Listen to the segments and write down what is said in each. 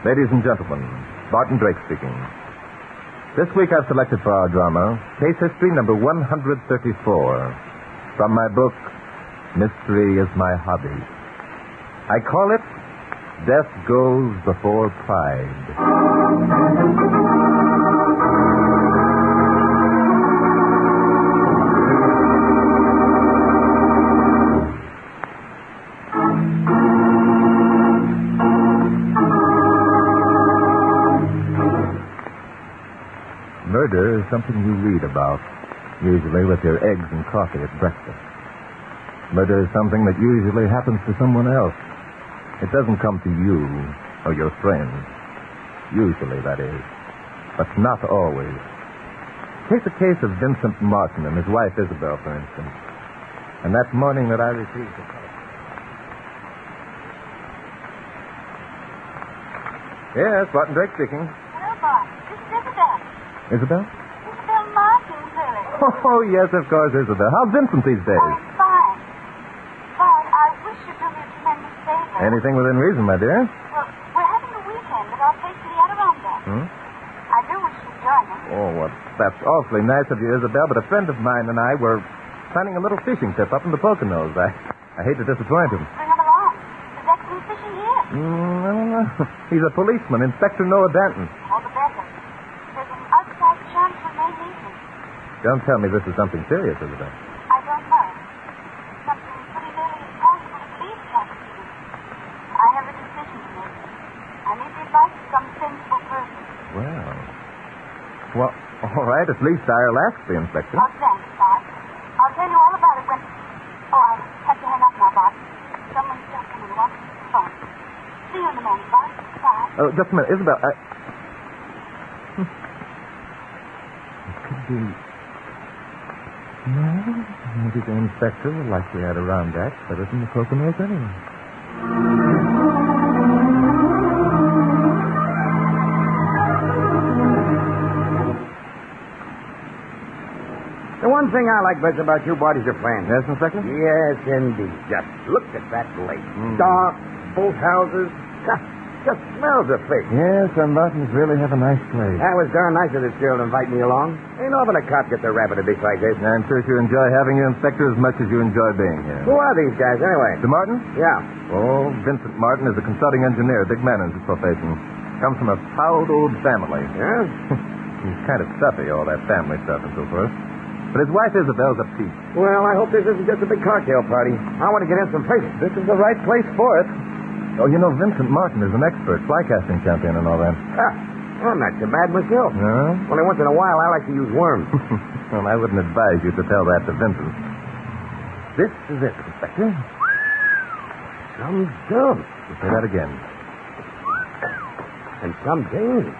Ladies and gentlemen, Barton Drake speaking. This week I've selected for our drama Case History number 134 from my book, Mystery is My Hobby. I call it Death Goes Before Pride. Murder is something you read about, usually with your eggs and coffee at breakfast. Murder is something that usually happens to someone else. It doesn't come to you or your friends. Usually, that is. But not always. Take the case of Vincent Martin and his wife Isabel, for instance. And that morning that I received the call. Yes, Barton Drake speaking. Hello, Bart. This is Isabel. Isabel? Isabel Martin, sir. Oh, yes, of course, Isabel. How's Vincent these days? Oh, fine. Bart, I wish you'd do me a tremendous favor. Anything within reason, my dear. Well, we're having a weekend at our place in the Adirondacks. I do wish you'd join us. Oh, well, that's awfully nice of you, Isabel, but a friend of mine and I were planning a little fishing trip up in the Poconos. I hate to disappoint him. Bring him along. There's excellent fishing here. I don't know. He's a policeman, Inspector Noah Danton. All the better. There's an outside chance we may meet him. Don't tell me this is something serious, Isabel. I don't know. Something pretty nearly impossible to believe happens to me. I have a decision to make. I need the advice of some sensible person. Well, all right, at least I'll ask the inspector. Oh, thanks, Bart. I'll tell you all about it when... Oh, I have to hang up now, Bart. Someone's just coming along the phone. See you in a moment, Bart. Bye. Oh, just a minute, Isabel. It could be... No, maybe the inspector will like the Adirondacks better than the Poconos anyway. The one thing I like best about you, Bart, is your plan. Yes, Inspector? Yes, indeed. Just look at that lake. Dark, both houses. Just smells of fish. Yes, and Martins really have a nice place. That was darn nice of this girl to invite me along. Ain't often a cop gets a rabbit a dish like this. I'm sure you enjoy having you, Inspector, as much as you enjoy being here. Who are these guys, anyway? The Martin? Yeah. Oh, Vincent Martin is a consulting engineer, a big man in his profession. Comes from a proud old family. Yeah? He's kind of stuffy, all that family stuff and so forth. But his wife Isabel's a peach. Well, I hope this isn't just a big cocktail party. I want to get in some fishing. This is the right place for it. Oh, you know, Vincent Martin is an expert fly casting champion and all that. I'm not so bad myself. No? Only once in a while I like to use worms. Well, I wouldn't advise you to tell that to Vincent. This is it, Inspector. Some dump. Say that again. And some danger.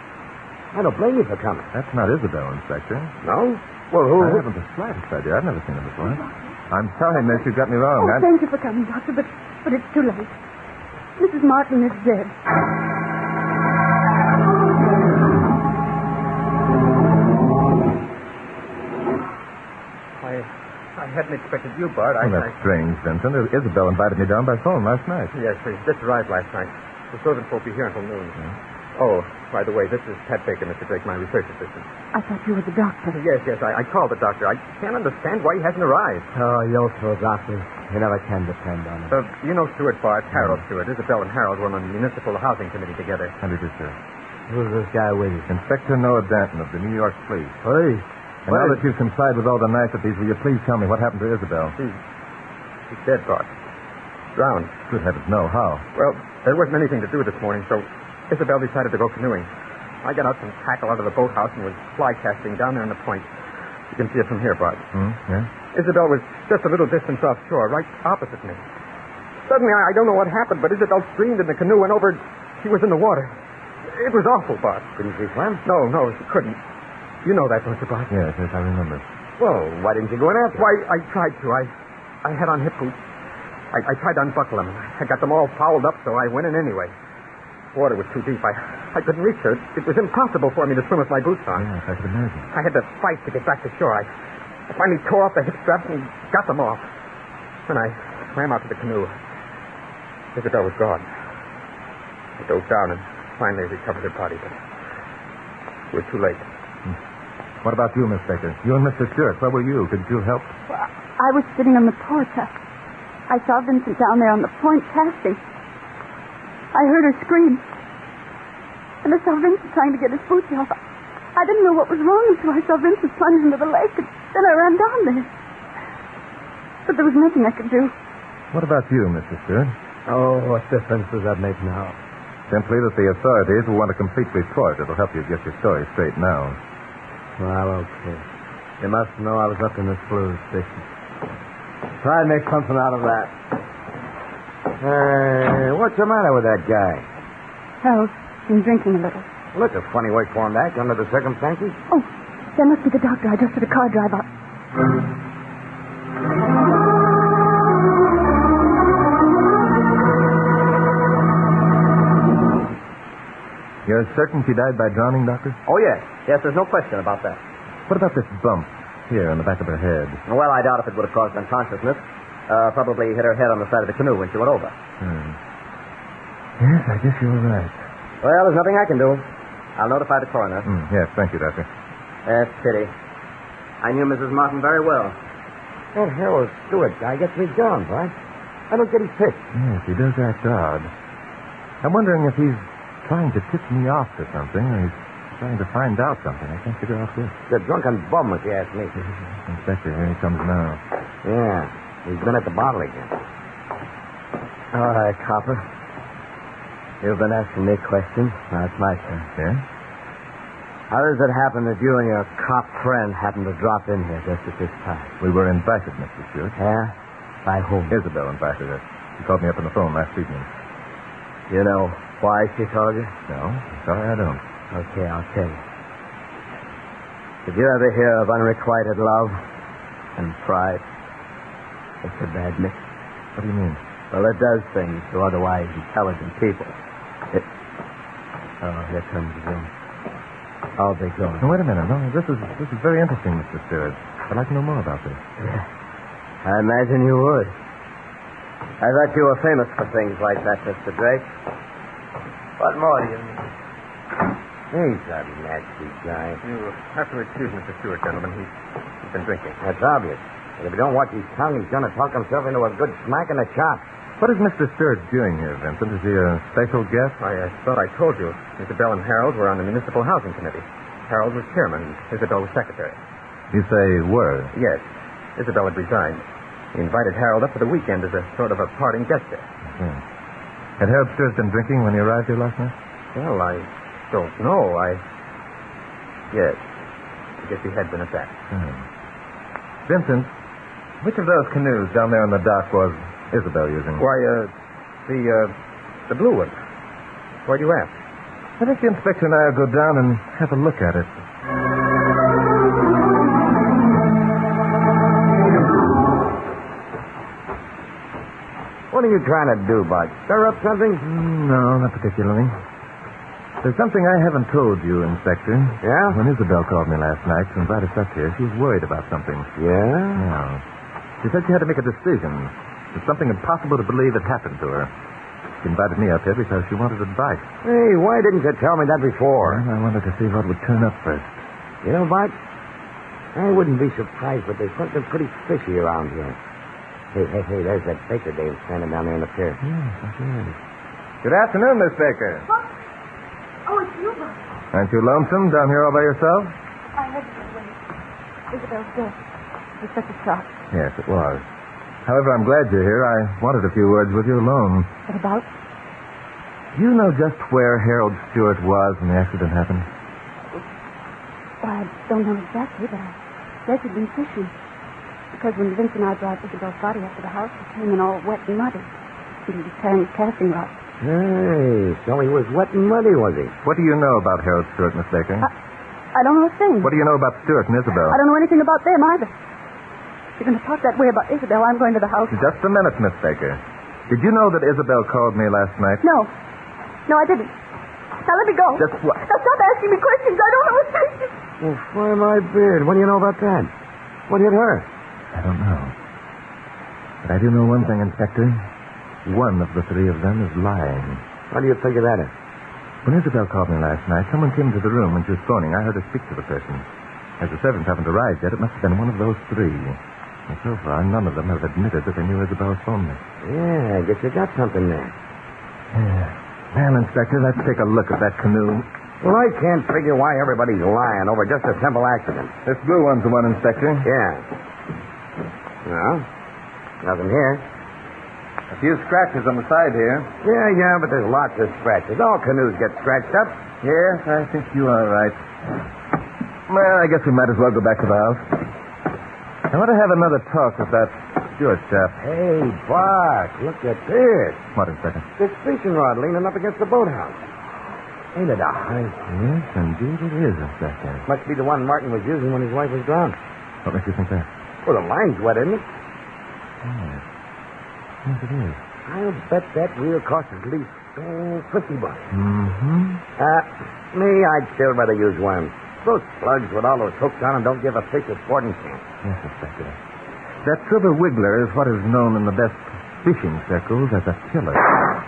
I don't blame you for coming. That's not Isabel, Inspector. No? Well, who... I haven't the slightest idea. I've never seen her before. I'm sorry, miss, you got me wrong. Oh, thank you for coming, Doctor, but it's too late. Mrs. Martin is dead. I hadn't expected you, Bart. That's strange, Vincent. Isabel invited me down by phone last night. Yes, we just arrived last night. The servants won't be here until noon. Oh, by the way, this is Pat Baker, Mr. Drake, my research assistant. I thought you were the doctor. Yes, I called the doctor. I can't understand why he hasn't arrived. Oh, you'll throw doctor. You never can depend on him. You know Stuart, Bart, Harold Stewart. Isabel and Harold were on the municipal housing committee together. How do you do, sir? Who's this guy with you? Inspector Noah Danton of the New York Police. Police? And now that you've complied with all the niceties, will you please tell me what happened to Isabel? She's dead, Bart. Drowned. Good heavens, no. How? Well, there wasn't anything to do this morning, so Isabel decided to go canoeing. I got out some tackle out of the boathouse and was fly casting down there on the point. You can see it from here, Bart. Yeah? Isabel was just a little distance offshore, right opposite me. Suddenly, I don't know what happened, but Isabel screamed and the canoe went over. She was in the water. It was awful, Bart. Couldn't she swim? No, she couldn't. You know that, don't you, Bart? Yes, I remember. Well, why didn't you go in after? Why, I tried to. I had on hip boots. I tried to unbuckle them. I got them all fouled up, so I went in anyway. The water was too deep. I couldn't reach her. It was impossible for me to swim with my boots on. Yes, I could imagine. I had to fight to get back to shore. I finally tore off the hip straps and got them off. When I swam out to the canoe. Isabel was gone. I dove down and finally recovered her body, but it was too late. What about you, Miss Baker? You and Mr. Stewart, where were you? Could you help? Well, I was sitting on the porch. I saw Vincent down there on the point casting. I heard her scream. And I saw Vincent trying to get his boots off. I didn't know what was wrong until I saw Vincent plunge into the lake, and then I ran down there. But there was nothing I could do. What about you, Mr. Stewart? Oh, what difference does that make now? Simply that the authorities will want a complete report. It'll help you get your story straight now. Well, okay. You must know I was up in this blues station. Try and make something out of that. Hey, what's the matter with that guy? Harold's been drinking a little. Look, a funny way for him to act under the circumstances. Oh, there must be the doctor. I just heard a car drive up. You're certain she died by drowning, Doctor? Oh, yes. Yes, there's no question about that. What about this bump here on the back of her head? Well, I doubt if it would have caused unconsciousness. Probably hit her head on the side of the canoe when she went over. Yes, I guess you're right. Well, there's nothing I can do. I'll notify the coroner. Yes, thank you, Doctor. That's pity. I knew Mrs. Martin very well. That Harold Stewart guy gets me down, right? I don't get his pitch. Yes, he does act odd. I'm wondering if he's trying to tip me off to something, or he's trying to find out something. I can't figure out this. He's a drunken bum, if you ask me. Inspector, here he comes now. Yeah, he's been at the bottle again. All right, Copper. You've been asking me questions. Now it's my turn. Yeah? How does it happen that you and your cop friend happened to drop in here just at this time? We were invited, Mr. Stewart. Yeah? By whom? Isabel invited us. She called me up on the phone last evening. You know why she told you? No, sorry, I don't. Okay, I'll tell you. Did you ever hear of unrequited love and pride? It's a bad mix. What do you mean? Well, it does things to otherwise intelligent people. Oh, here comes Jim. I'll be going. Now, wait a minute. No, this is very interesting, Mr. Stewart. I'd like to know more about this. Yeah. I imagine you would. I thought you were famous for things like that, Mr. Drake. What more do you need? He's a nasty guy. You have to excuse Mr. Stewart, gentlemen. He's been drinking. That's obvious. And if he don't watch his tongue, he's going to talk himself into a good smack in the chop. What is Mr. Stewart doing here, Vincent? Is he a special guest? I thought I told you. Isabel and Harold were on the Municipal Housing Committee. Harold was chairman, and Isabel was secretary. You say were? Yes. Isabel had resigned. He invited Harold up for the weekend as a sort of a parting gesture. Had Harold Stewart been drinking when he arrived here last night? Well, I don't know. Yes. I guess he had been at that. Vincent, which of those canoes down there on the dock was Isabel using? Why, the blue one. Why'd you ask? I think the inspector and I will go down and have a look at it. What are you trying to do, Bud? Stir up something? No, not particularly. There's something I haven't told you, Inspector. Yeah? When Isabel called me last night to invite us up here, she was worried about something. Yeah? Yeah. She said she had to make a decision. There's something impossible to believe had happened to her. She invited me up here because she wanted advice. Hey, why didn't you tell me that before? Well, I wanted to see what would turn up first. You know, Bud, I wouldn't be surprised, but there's something pretty fishy around here. Hey, there's that Baker Dave standing down there in the pier. Yes, that's right. Good afternoon, Miss Baker. What? Oh, it's you, Bob. Aren't you lonesome down here all by yourself? I had to go away. Isabel's death. It was such a shock. Yes, it was. However, I'm glad you're here. I wanted a few words with you alone. What about? Do you know just where Harold Stewart was when the accident happened? Well, I don't know exactly, but I guess he'd been fishing. Because when Vince and I brought Isabel's body up to the house, he came in all wet and muddy. He was carrying a casting rod. Hey, so he was wet and muddy, was he? What do you know about Harold Stewart, Miss Baker? I don't know a thing. What do you know about Stewart and Isabel? I don't know anything about them either. If you're going to talk that way about Isabel, I'm going to the house. Just a minute, Miss Baker. Did you know that Isabel called me last night? No. No, I didn't. Now let me go. Just what? Now stop asking me questions. I don't know what to say. Well, why my beard? What do you know about that? What hit her? I don't know. But I do know one thing, Inspector. One of the three of them is lying. How do you figure that in? When Isabel called me last night, someone came to the room when she was phoning. I heard her speak to the person. As the servants haven't arrived yet, it must have been one of those three. And so far, none of them have admitted that they knew Isabel's phone me. Yeah, I guess you got something there. Yeah. Well, Inspector, let's take a look at that canoe. Well, I can't figure why everybody's lying over just a simple accident. This blue one's the one, Inspector. Yeah. No, nothing here. A few scratches on the side here. Yeah, but there's lots of scratches. All canoes get scratched up. Yes, I think you are right. Well, I guess we might as well go back to the house. I want to have another talk with that Stewart chap. Hey, Bart, look at this. What, Inspector? This fishing rod leaning up against the boathouse. Ain't it a height? Yes, indeed it is, Inspector. Must be the one Martin was using when his wife was drowned. What makes you think that? Well, the line's wet, isn't it? Yes. Yes, it is. I'll bet that reel cost at least $50. Mm-hmm. Me, I'd still rather use worms. Those slugs with all those hooks on them don't give a fish a sporting chance. Yes, Inspector. That silver wiggler is what is known in the best fishing circles as a killer.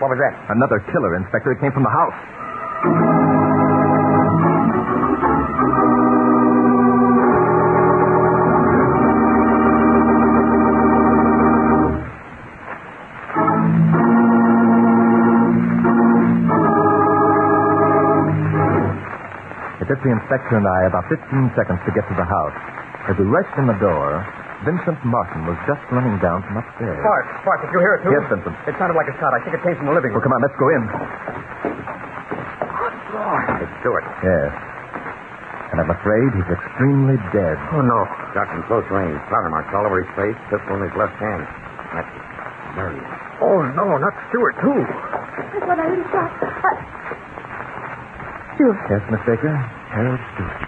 What was that? Another killer, Inspector. It came from the house. It took the inspector and I about 15 seconds to get to the house. As we rushed in the door, Vincent Martin was just running down from upstairs. Bart, did you hear it, too? Yes, Vincent. It sounded like a shot. I think it came from the living room. Well, come on, let's go in. It's Stewart. Yes. And I'm afraid he's extremely dead. Oh, no. Shot from close range. Powder marks all over his face. Pistol in his left hand. That's it. There he is. Oh, no, not Stewart, too. That's what I really thought. Stewart, Yes, Miss Baker? Harold Stewart.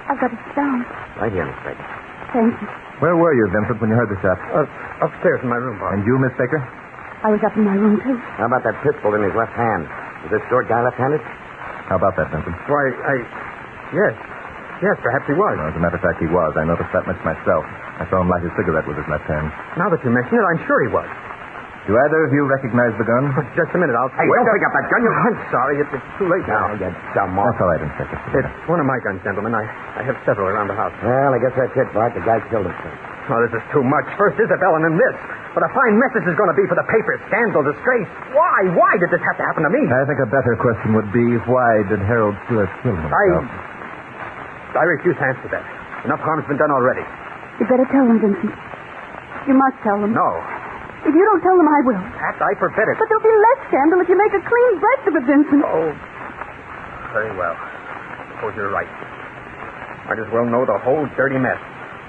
I've got it down. Right here, Miss Baker. Thank you. Where were you, Vincent, when you heard the shot? Upstairs in my room, Bart. And you, Miss Baker? I was up in my room, too. How about that pistol in his left hand? Is this Stewart guy left-handed? How about that, Vincent? Why, Yes, perhaps he was. Well, as a matter of fact, he was. I noticed that much myself. I saw him light his cigarette with his left hand. Now that you mention it, I'm sure he was. Do either of you recognize the gun? Just a minute, I'll... Hey, don't pick up that gun. I'm sorry, it's too late now. You dumb That's all right, Inspector. It's one of my guns, gentlemen. I have several around the house. Well, I guess that's it, Bart. The guy killed himself. Oh, this is too much. First Isabel and then this. What a fine mess this is going to be for the papers. Scandal, disgrace. Why? Why did this have to happen to me? I think a better question would be, why did Harold Stewart kill himself? I refuse to answer that. Enough harm's been done already. You better tell them, Vincent. You must tell them. No. If you don't tell them, I will. Pat, I forbid it. But there'll be less scandal if you make a clean breast of it, Vincent. Oh, very well. Suppose you're right. Might as well know the whole dirty mess.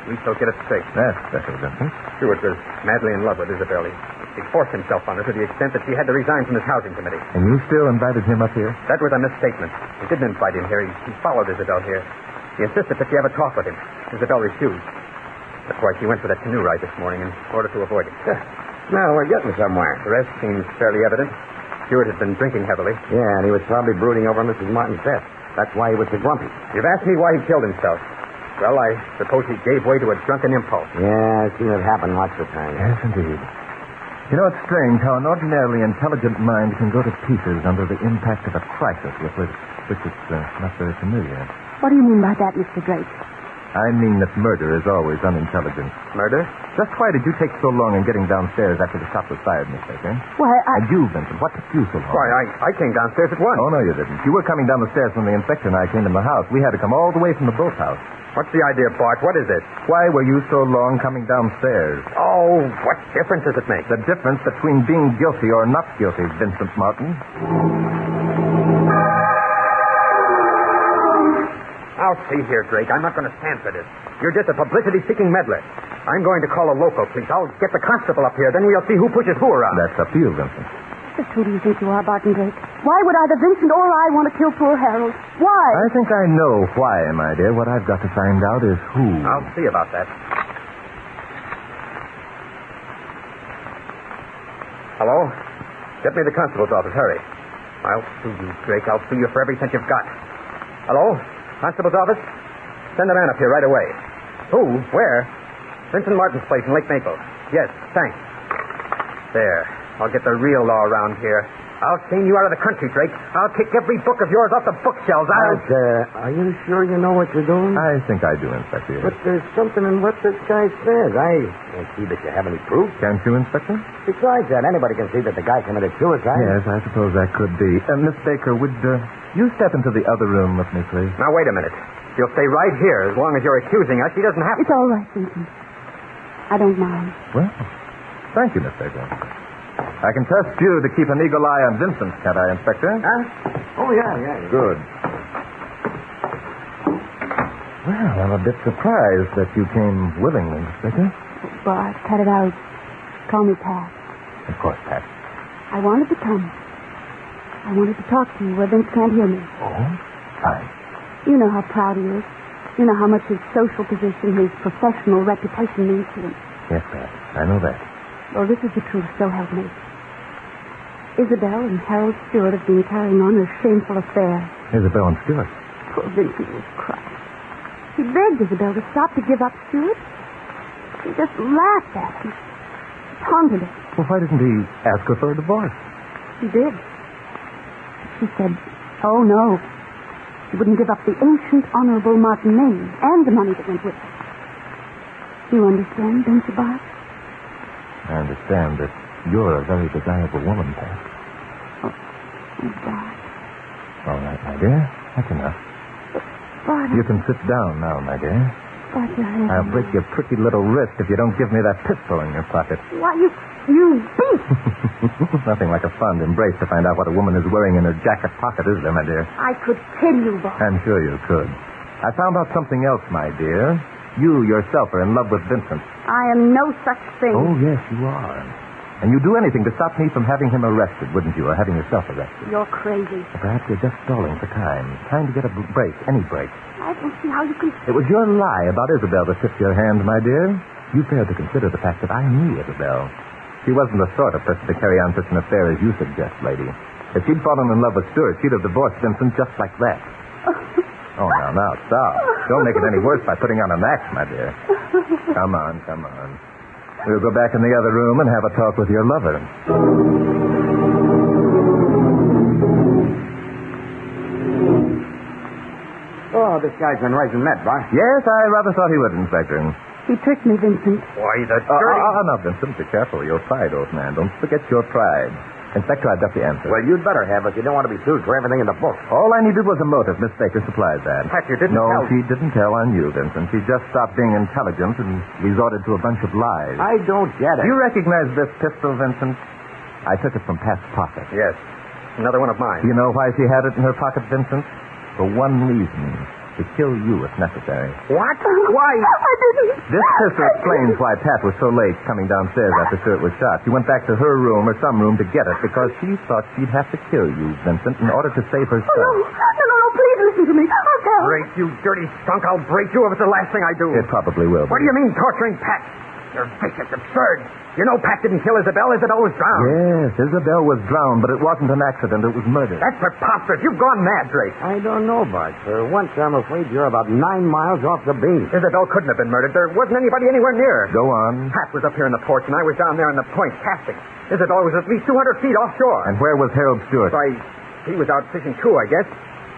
At least I'll get it straight. That's better, Vincent. Stewart was madly in love with Isabel. He forced himself on her to the extent that she had to resign from his housing committee. And you still invited him up here? That was a misstatement. He didn't invite him here. He followed Isabel here. He insisted that she have a talk with him. Isabel refused. That's why she went for that canoe ride this morning in order to avoid it. Now, we're getting somewhere. The rest seems fairly evident. Stewart has been drinking heavily. Yeah, and he was probably brooding over Mrs. Martin's death. That's why he was so grumpy. You've asked me why he killed himself. Well, I suppose he gave way to a drunken impulse. Yeah, I've seen it happen lots of times. Yes, indeed. You know, it's strange how an ordinarily intelligent mind can go to pieces under the impact of a crisis with which it's not very familiar. What do you mean by that, Mr. Drake? I mean that murder is always unintelligent. Murder? Just why did you take so long in getting downstairs after the shot was fired, Miss Baker? Why, And you, Vincent, what took you so long? Why, I came downstairs at once. Oh, no, you didn't. You were coming down the stairs when the inspector and I came in the house. We had to come all the way from the boathouse. What's the idea, Bart? What is it? Why were you so long coming downstairs? Oh, what difference does it make? The difference between being guilty or not guilty, Vincent Martin. Now, see here, Drake. I'm not going to stand for this. You're just a publicity-seeking meddler. I'm going to call a local police. I'll get the constable up here. Then we'll see who pushes who around. That's up to you, Vincent. just who do you think you are, Barton Drake? Why would either Vincent or I want to kill poor Harold? Why? I think I know why, my dear. What I've got to find out is who. I'll see about that. Hello? Get me the constable's office. Hurry. I'll sue you, Drake. I'll sue you for every cent you've got. Hello? Constable's office? Send a man up here right away. Who? Where? Vincent Martin's place in Lake Naples. Yes, thanks. There. I'll get the real law around here. I'll stain you out of the country, Drake. I'll kick every book of yours off the bookshelves. Are you sure you know what you're doing? I think I do, Inspector. But there's something in what this guy says. I can't see that you have any proof. Can't you, Inspector? Besides that, anybody can see that the guy committed suicide. Yes, I suppose that could be. Miss Baker, would you step into the other room with me, please? Now, wait a minute. You'll stay right here as long as you're accusing us. She doesn't have to. It's all right, Vincent. I don't mind. Well, thank you, Miss Baker. I can trust you to keep an eagle eye on Vincent, can't I, Inspector? Huh? Oh, yeah. Good. Well, I'm a bit surprised that you came willingly, Inspector. Bart, cut it out. Call me Pat. Of course, Pat. I wanted to come. I wanted to talk to you where Vince can't hear me. Oh? Fine. You know how proud he is. You know how much his social position, his professional reputation means to him. Yes, Pat. I know that. Well, this is the truth, so help me. Isabel and Harold Stewart have been carrying on a shameful affair. Isabel and Stewart. Poor Vincent was crying. He begged Isabel to stop, to give up Stewart. She just laughed at him. Taunted him. Well, why didn't he ask her for a divorce? He did. She said, oh, no. She wouldn't give up the ancient, honorable Martin name and the money that went with it. You understand, don't you, Bart? I understand that you're a very desirable woman, Pat. Oh, Bart. All right, my dear. That's enough. Bart, You can sit down now, my dear. Bart, your hand. I'll break your pretty little wrist if you don't give me that pistol in your pocket. Why, you beast! Nothing like a fond embrace to find out what a woman is wearing in her jacket pocket, is there, my dear? I could kill you, Bart. I'm sure you could. I found out something else, my dear. You yourself are in love with Vincent. I am no such thing. Oh, yes, you are. And you'd do anything to stop me from having him arrested, wouldn't you? Or having yourself arrested. You're crazy. Or perhaps you're just stalling for time. Trying to get a break, any break. I don't see how you can... It was your lie about Isabel that tipped your hand, my dear. You failed to consider the fact that I knew Isabel. She wasn't the sort of person to carry on such an affair as you suggest, lady. If she'd fallen in love with Stewart, she'd have divorced Vincent just like that. Oh, now, stop. Don't make it any worse by putting on an act, my dear. Come on. We'll go back in the other room and have a talk with your lover. Oh, this guy's been raising that, Bart. Yes, I rather thought he would, Inspector. He tricked me, Vincent. Why, the dirty... Now, Vincent, be careful. Your pride, old man. Don't forget your pride. Inspector, I've got the answer. Well, you'd better have, but you don't want to be sued for everything in the book. All I needed was a motive. Miss Baker supplied that. Pat, you didn't No, tell... she didn't tell on you, Vincent. She just stopped being intelligent and resorted to a bunch of lies. I don't get it. Do you recognize this pistol, Vincent? I took it from Pat's pocket. Yes. Another one of mine. Do you know why she had it in her pocket, Vincent? For one reason. To kill you if necessary. What? Why? I didn't. This pistol explains why Pat was so late coming downstairs after Stewart was shot. She went back to her room or some room to get it because she thought she'd have to kill you, Vincent, in order to save herself. No, please listen to me. I'll tell. Break, you dirty skunk. I'll break you if it's the last thing I do. It probably will be. What do you mean, torturing Pat? You're vicious, absurd. You know Pat didn't kill Isabel. Isabel was drowned. Yes, Isabel was drowned, but it wasn't an accident. It was murder. That's preposterous. You've gone mad, Drake. I don't know, Bart. For once, I'm afraid you're about 9 miles off the beat. Isabel couldn't have been murdered. There wasn't anybody anywhere near her. Go on. Pat was up here in the porch, and I was down there in the point casting. Isabel was at least 200 feet offshore. And where was Harold Stewart? Why, he was out fishing too, I guess.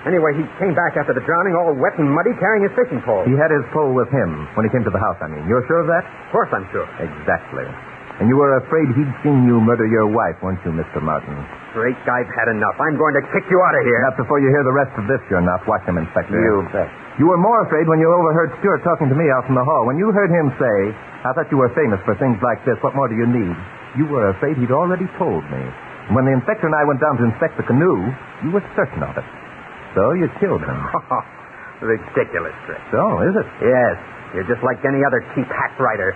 Anyway, he came back after the drowning, all wet and muddy, carrying his fishing pole. He had his pole with him when he came to the house, I mean. You're sure of that? Of course I'm sure. Exactly. And you were afraid he'd seen you murder your wife, weren't you, Mr. Martin? Drake, I've had enough. I'm going to kick you out of here. Not before you hear the rest of this, you're not. Watch him, Inspector. You bet. You were more afraid when you overheard Stewart talking to me out in the hall. When you heard him say, I thought you were famous for things like this. What more do you need? You were afraid he'd already told me. And when the inspector and I went down to inspect the canoe, you were certain of it. So you killed him. Ridiculous, Drake. So, is it? Yes. You're just like any other cheap hack writer.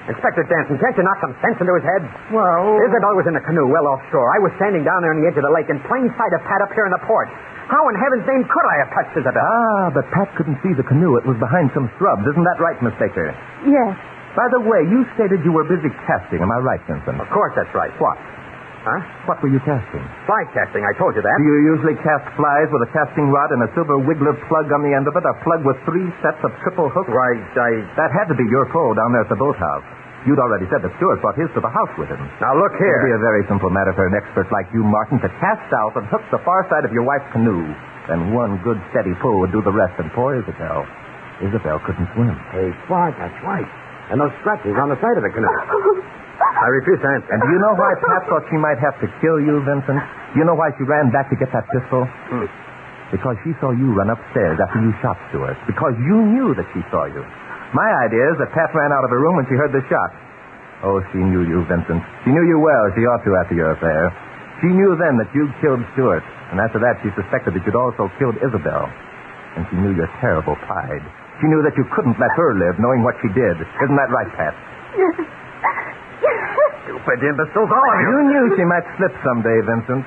Inspector Danton, can't you knock some sense into his head? Well... Isabel was in the canoe well offshore. I was standing down there on the edge of the lake in plain sight of Pat up here in the porch. How in heaven's name could I have touched Isabel? Ah, but Pat couldn't see the canoe. It was behind some shrubs. Isn't that right, Miss Baker? Yes. By the way, you stated you were busy casting. Am I right, Vincent? Of course that's right. What? Huh? What were you casting? Fly casting, I told you that. Do you usually cast flies with a casting rod and a silver wiggler plug on the end of it, a plug with 3 sets of triple hooks? Why, That had to be your pole down there at the boathouse. You'd already said that Stewart brought his to the house with him. Now, look It would be here. a very simple matter for an expert like you, Martin, to cast out and hook the far side of your wife's canoe. Then one good steady pull would do the rest, and poor Isabel. Isabel couldn't swim. Hey, Bart, that's right. And those scratches on the side of the canoe. I refuse to answer. And do you know why Pat thought she might have to kill you, Vincent? Do you know why she ran back to get that pistol? Because she saw you run upstairs after you shot Stewart. Because you knew that she saw you. My idea is that Pat ran out of her room when she heard the shot. Oh, she knew you, Vincent. She knew you well. She ought to after your affair. She knew then that you'd killed Stewart. And after that, she suspected that you'd also killed Isabel. And she knew your terrible pride. She knew that you couldn't let her live, knowing what she did. Isn't that right, Pat? Yes. Stupid imbeciles, all of you. You knew she might slip someday, Vincent.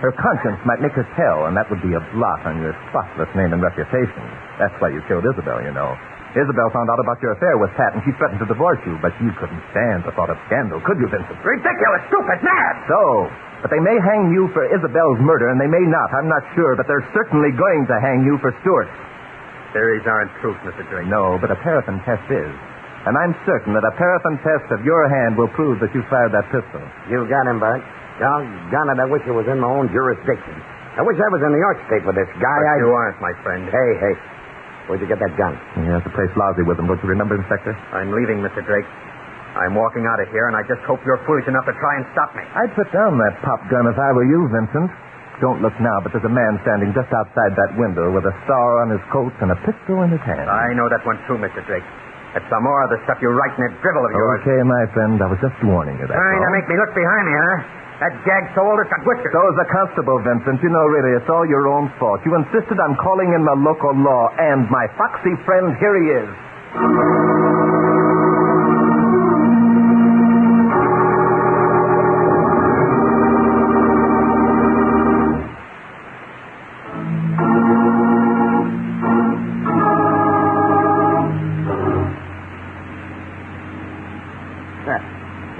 Her conscience might make her tell, and that would be a blot on your spotless name and reputation. That's why you killed Isabel, you know. Isabel found out about your affair with Pat, and she threatened to divorce you, but you couldn't stand the thought of scandal, could you, Vincent? Ridiculous, stupid, mad. So, but they may hang you for Isabel's murder, and they may not. I'm not sure, but they're certainly going to hang you for Stewart's. Theories aren't proof, Mr. Drake. No, but a paraffin test is. And I'm certain that a paraffin test of your hand will prove that you fired that pistol. You got him, Bart. Doggone it, I wish it was in my own jurisdiction. I wish I was in New York State with this guy. But you aren't, my friend. Hey. Where'd you get that gun? Yes, the place lousy with them. Don't you remember, Inspector? I'm leaving, Mr. Drake. I'm walking out of here, and I just hope you're foolish enough to try and stop me. I'd put down that pop gun if I were you, Vincent. Don't look now, but there's a man standing just outside that window with a star on his coat and a pistol in his hand. I know that one too, Mr. Drake. That's some more of the stuff you write in that drivel of yours. Okay, my friend. I was just warning you, that's Trying to all. make me look behind me, huh? That gag so old it's got whiskers. So's the constable, Vincent. You know, really, it's all your own fault. You insisted on calling in the local law, and my foxy friend, here he is.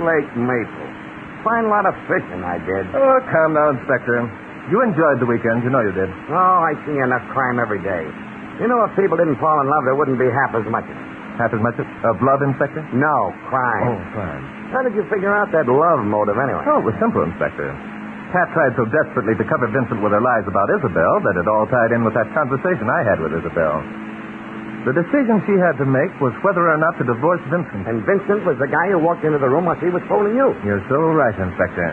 Lake Maple. Fine lot of fishing I did. Oh, calm down, Inspector. You enjoyed the weekend. You know you did. Oh, I see enough crime every day. You know, if people didn't fall in love, there wouldn't be half as much. Half as much of love, Inspector? No, crime. Oh, fine. How did you figure out that love motive anyway? Oh, it was simple, Inspector. Pat tried so desperately to cover Vincent with her lies about Isabel that it all tied in with that conversation I had with Isabel. The decision she had to make was whether or not to divorce Vincent. And Vincent was the guy who walked into the room while she was phoning you. You're so right, Inspector.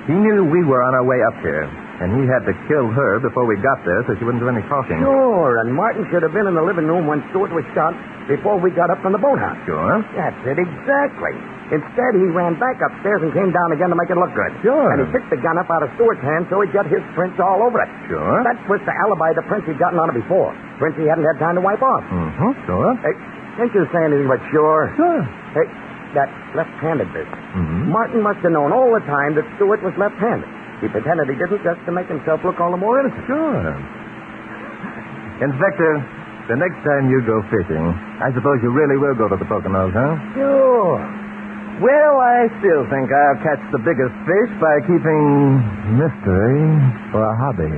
He knew we were on our way up here, and he had to kill her before we got there so she wouldn't do any talking. Sure, and Martin should have been in the living room when Stewart was shot before we got up from the boathouse. Sure. That's it, exactly. Instead, he ran back upstairs and came down again to make it look good. Sure. And he picked the gun up out of Stewart's hand so he'd get his prints all over it. Sure. That was to alibi the prints he'd gotten on it before. Prints he hadn't had time to wipe off. Mm-hmm. Sure. Hey, can't you say anything but sure? Sure. Hey, that left-handed business. Mm-hmm. Martin must have known all the time that Stewart was left-handed. He pretended he didn't just to make himself look all the more innocent. Sure. Inspector, the next time you go fishing, I suppose you really will go to the Poconos, huh? Sure. Well, I still think I'll catch the biggest fish by keeping mystery for a hobby.